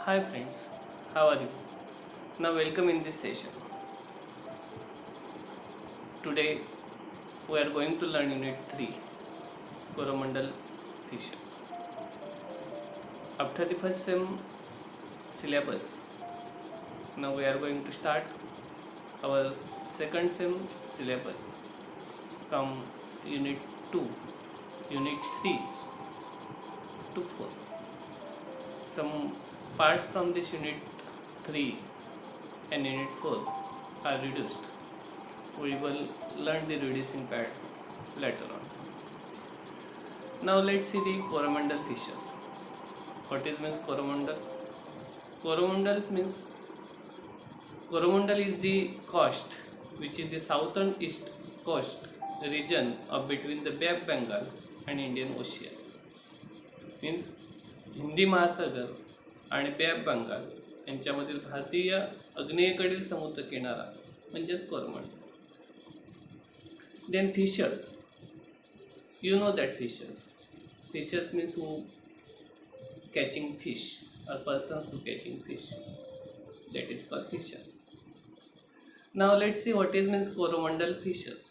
Hi friends, how are you? Now welcome in this session. Today we are going to learn Unit 3, Coromandel fishes. After the first sem syllabus, now we are going to start our second sem syllabus from Unit 2, Unit 3 to 4. Some parts from this Unit 3 and Unit 4 are reduced. We will learn the reducing part later on. Now let's see the coromandel fishes. What is means coromandel? Coromandel is the coast which is the southern east coast region of between the Bay of Bengal and Indian Ocean. Means Hindi महासागर आणि बे of Bengal यांच्यामधील भारतीय आग्नेयेकडील समुद्र किनारा म्हणजेच Coromandel. Then fishers. You know that fishers. Fishers means who catching fish or persons who catching fish. That is called fishers. Now let's see what is means coromandel fishers.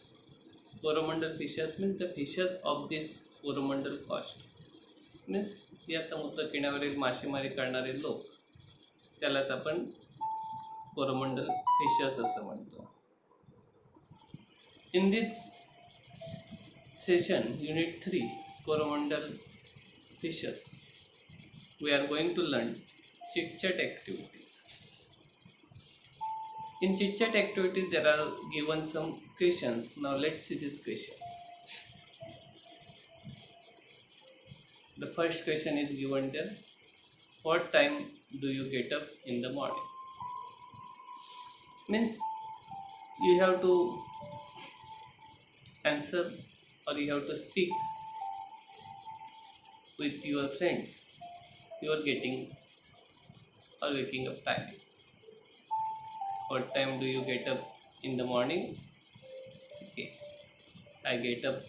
Coromandel fishers means the fishers of this coromandel coast. Means या समुद्र किनाऱ्यावरील मासेमारी करणारे लोक त्यालाच आपण Coromandel fishers असं म्हणतो. In this session, Unit 3, Coromandel Fishes, we are going to learn chit-chat activities. In chit-chat activities, there are given some questions. Now let's see these questions. The first question is given there. What time do you get up in the morning? Means you have to answer or you have to speak with your friends. You are getting or waking up time. What time do you get up in the morning? Okay, I get up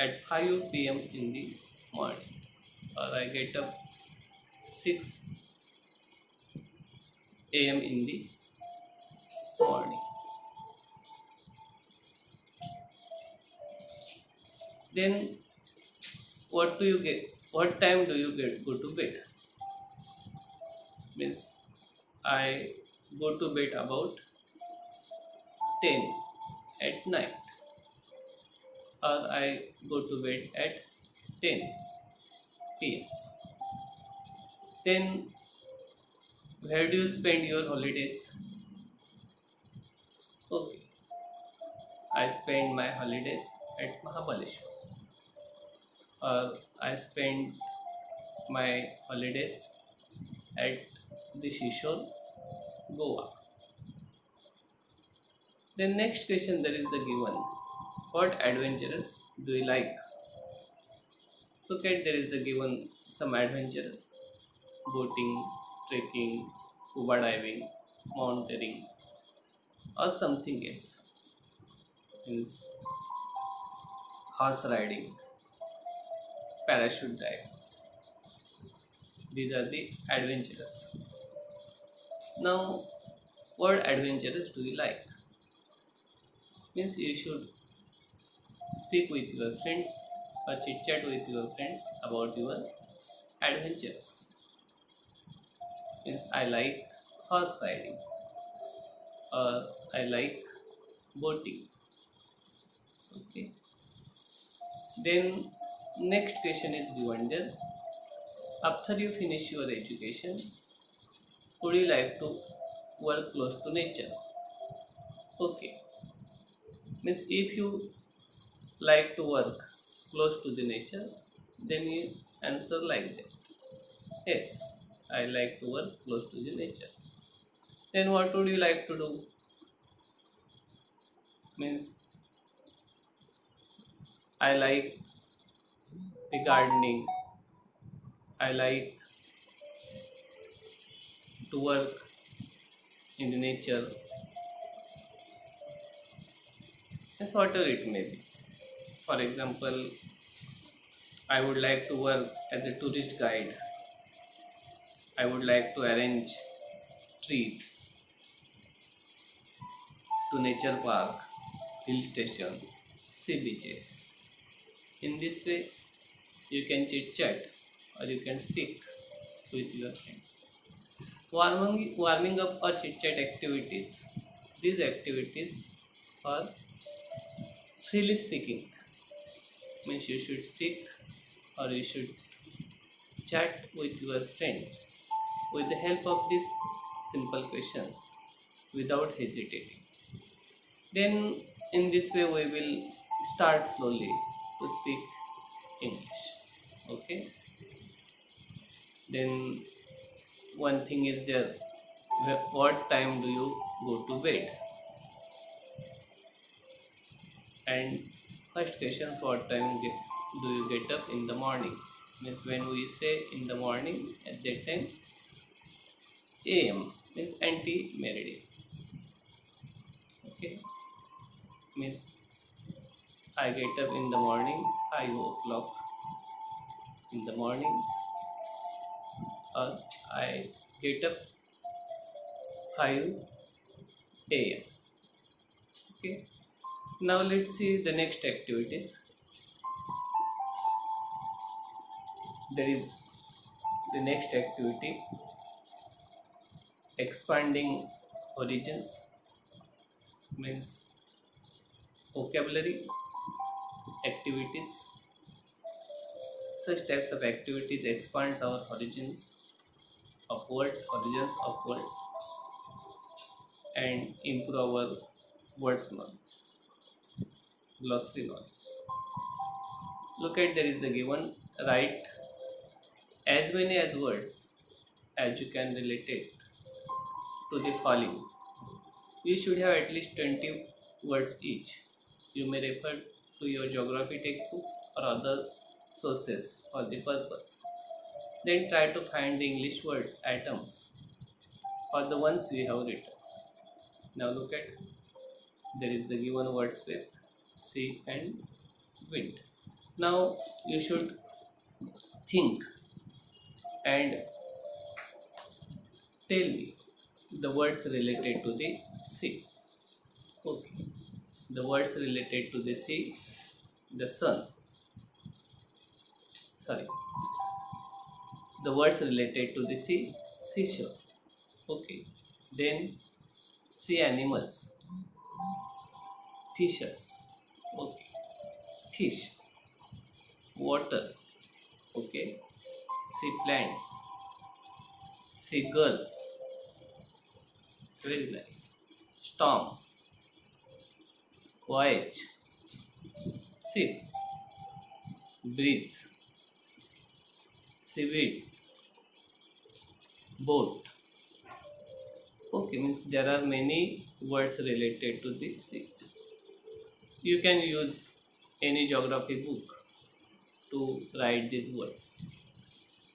at 5 p.m. in the morning, or I get up 6 a.m. in the morning. Then what do you get? What time do you go to bed? Means I go to bed about 10 at night, or I go to bed at 10 p.m. Then where do you spend your holidays? Okay, I spend my holidays at Mahabaleshwar, or I spend my holidays at the Shishore, Goa. Then next question there is the given. What adventures do you like? Look at there is the given some adventures. Boating, trekking, scuba diving, mountaineering, or something else. Means horse riding, parachute diving. These are the adventures. Now, what adventures do you like? Means you should speak with your friends or chit chat with your friends about your adventures. Means I like horse riding, or I like boating. Okay. Then next question is given there. After you finish your education, would you like to work close to nature? Okay. Means if you like to work close to the nature, then you answer like that. Yes, I like to work close to the nature. Then what would you like to do? Means I like the gardening. I like to work in the nature. Yes, whatever it may be. For example, I would like to work as a tourist guide, I would like to arrange trips to nature park, hill station, sea beaches. In this way, you can chit chat or you can speak with your friends. Warming up or chit chat activities. These activities are freely speaking, means you should speak or you should chat with your friends with the help of these simple questions without hesitating. Then, in this way, we will start slowly to speak English. Okay. Then, one thing is there: what time do you go to bed? And first questions: what time do you get up in the morning? Means when we say in the morning, at that time AM means anti-meridian. Okay, means I get up in the morning 5 o'clock in the morning, or I get up 5 a.m. Okay. Now let's see the next activities. There is the next activity: expanding origins, means vocabulary activities. Such types of activities expands our origins of words, and improve our words knowledge, glossary knowledge. Look at, there is the given: write as many as words as you can relate it to the following. You should have at least 20 words each. You may refer to your geography textbooks or other sources for the purpose. Then try to find the English words atoms or the ones we have written. Now look at, there is the given words with sea and wind. Now you should think and tell me the words related to the sea. Okay. The words related to the sea: the sun. Sorry. The words related to the sea: seashore. Okay. Then sea animals: fishes. Okay. Fish. Water. Okay. Sea plants. Seagulls. Very nice. Storm. Voyage. Ship. Bridge. Seaweeds. Boat. Okay, means there are many words related to the sea. You can use any geography book to write these words.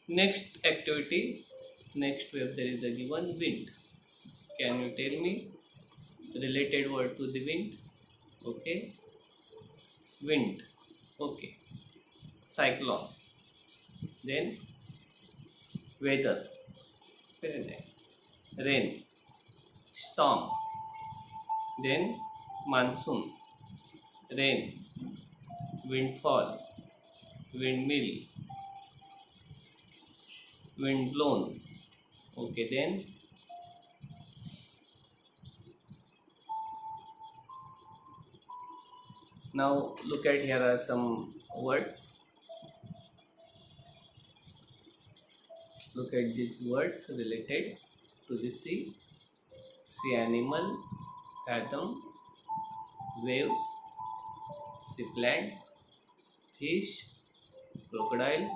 Next activity, next where there is a given wind. Can you tell me related word to the wind? Okay. Wind. Okay. Cyclone. Then weather. Very nice. Rain. Storm. Then monsoon. Rain. Windfall. Windmill. Wind blown. Okay, then now look at, here are some words. Look at these words related to the sea: sea animal, fathom, waves, sea plants, fish, crocodiles,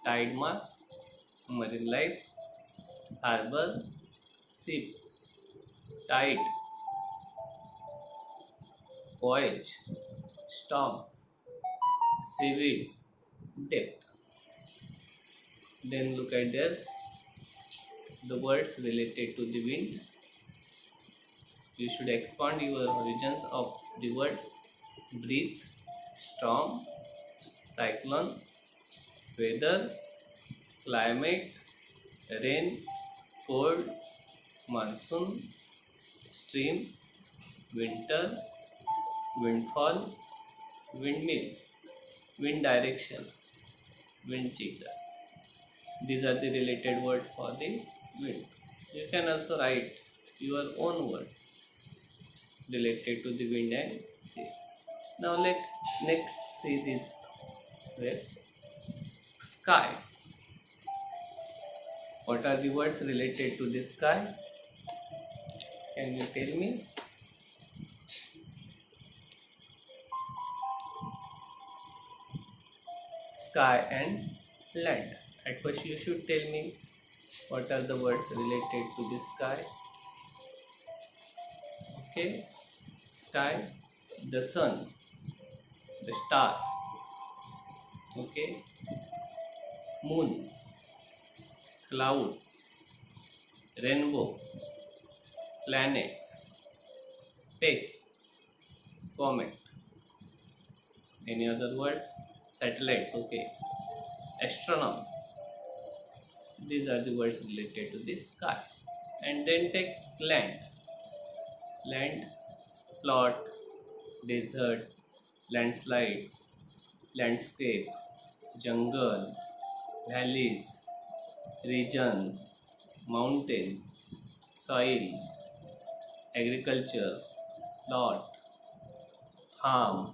tide marks, marine life, harbor, ship, tide, voyage, storms, seaweeds, depth. Then look at there, the words related to the wind. You should expand your horizons of the words: breeze, storm, cyclone, weather, climate, rain, cold, monsoon, stream, winter, windfall, windmill, wind direction, wind cheetah. These are the related words for the wind. You can also write your own words related to the wind and sea. Now let next see these words. Sky. What are the words related to the sky? Can you tell me? Sky and land. At first you should tell me what are the words related to the sky. Okay, sky, the sun, the star. Okay, moon, clouds, rainbow, planets, space, comet. Any other words? Satellites. Okay, astronomy. These are the words related to the sky. And then take land. Land, plot, desert, landslides, landscape, jungle, valleys, region, mountain, soil, agriculture, plot, farm.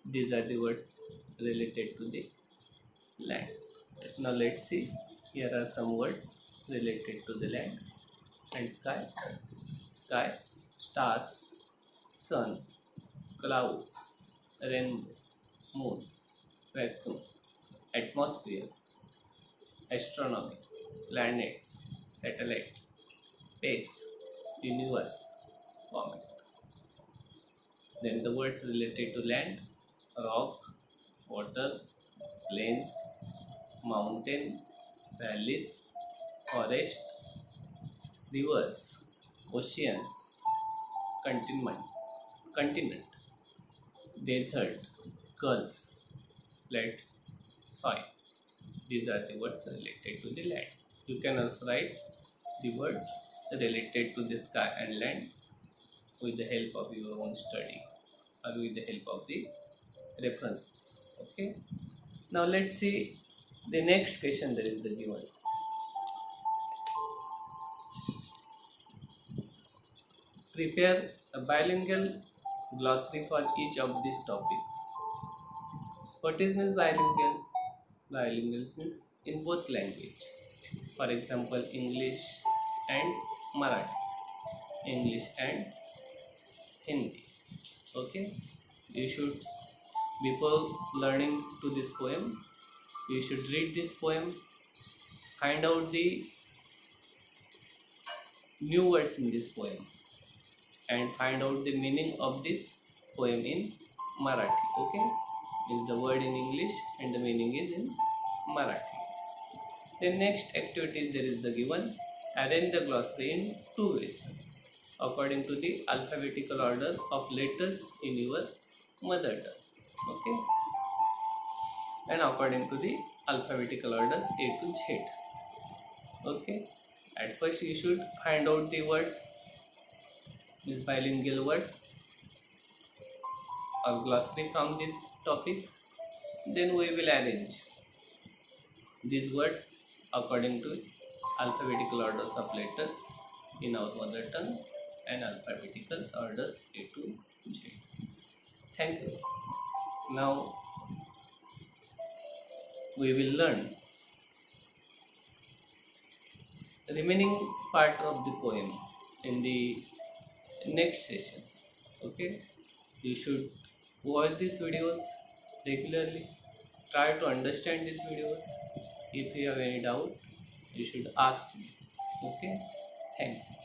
These are the words related to the land. Now let's see. Here are some words related to the land and sky. Sky, stars, sun, clouds, rainbow, moon, vacuum, atmosphere, astronomy, planets, satellite, space, universe, comet. Then the words related to land: rock, water, plains, mountain, valleys, forest, rivers, oceans, continent, desert, gulfs, flat, soil. These are the words related to the land. You can also write the words related to the sky and land with the help of your own study or with the help of the reference books. Okay. Now let's see the next question that is the given. Prepare a bilingual glossary for each of these topics. What is means bilingual? Bilingual means in both language. For example, English and Marathi, English and Hindi. Okay, you should, before learning to this poem, you should read this poem, find out the new words in this poem, and find out the meaning of this poem in Marathi. Okay, is the word in English and the meaning is in Marathi. The next activity there is the given. Arrange the glossary in two ways, according to the alphabetical order of letters in your mother tongue. Okay, and according to the alphabetical orders A to Z. Okay, at first you should find out the words, these bilingual words or glossary from these topics. Then we will arrange these words according to alphabetical orders of letters in our mother tongue and alphabetical orders A to Z. Thank you. Now we will learn remaining parts of the poem in the next sessions. Okay, you should watch these videos regularly, try to understand these videos. If you have any doubt, you should ask me. Okay, thank you.